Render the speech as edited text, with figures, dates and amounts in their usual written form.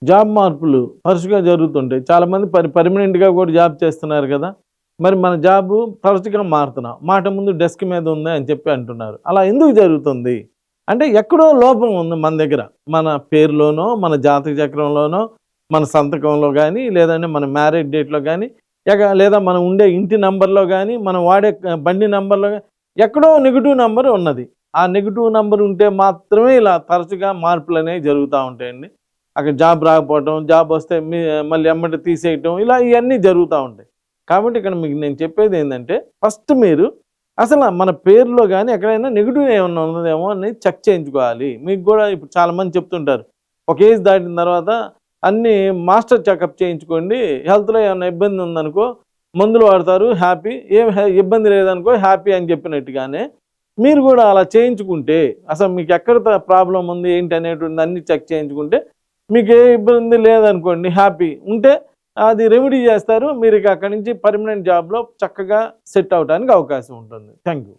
Job మార్పులు తరచుగా జరుగుతుంటాయి. చాలామంది పర్మనెంట్‌గా కూడా జాబ్ చేస్తున్నారు కదా! మరి మన జాబు తరచుగా మారుతున్నాం. మాట ముందు డెస్క్ మీద ఉంది అని చెప్పి అంటున్నారు. అలా ఎందుకు జరుగుతుంది? అంటే ఎక్కడో లోపం ఉంది మన దగ్గర. మన పేరులోనో, మన జాతక చక్రంలోనో, మన సంతకంలో గానీ, లేదంటే మన మ్యారేజ్ డేట్‌లో గానీ, లేదా మనం ఉండే ఇంటి నంబర్‌లో గానీ, మనం వాడే బండి నంబర్‌లో ఎక్కడో నెగెటివ్ నంబర్ ఉన్నది. ఆ నెగెటివ్ నంబర్ ఉంటే మాత్రమే ఇలా తరచుగా మార్పులనేవి జరుగుతా ఉంటాయండి. అక్కడ జాబ్ రాకపోవటం, జాబ్ వస్తే మళ్ళీ ఎమ్మటే తీసేయటం ఇలా ఇయన్నీ జరుగుతా ఉంటాయి. కాబట్టి ఇక్కడ మీకు నేను చెప్పేదేందంటే, ఫస్ట్ మీరు అసల మన పేరులో గాని ఎక్కడైనా నెగెటివ్ ఏమన్నా ఉన్నదేమో అని చెక్ చేయించుకోవాలి. మీకు గూడా ఇప్పుడు చాలామంది చెప్తుంటారు. ఒక ఏజ్ దాటిన తర్వాత అన్నీ మాస్టర్ చెకప్ చేయించుకోండి. హెల్త్‌లో ఏమన్నా ఇబ్బంది ఉందనుకో మందులు వాడతారు హ్యాపీ. ఏం ఇబ్బంది లేదనుకో హ్యాపీ అని చెప్పినట్టుగానే మీరు గూడా అలా చేయించుకుంటే అసలు మీకెక్కడ ప్రాబ్లమ్ ఉంది ఏంటి అనేటువంటిది అన్నీ చెక్ చేయించుకుంటే మీకే ఇబ్బంది లేదనుకోండి హ్యాపీ. ఉంటే అది రెమెడీ జేస్తారు. మీరిక అక్కడి నుంచి పర్మనెంట్ జాబ్‌లో చక్కగా సెట్ అవ్వటానికి అవకాశం ఉంటుంది. Thank you.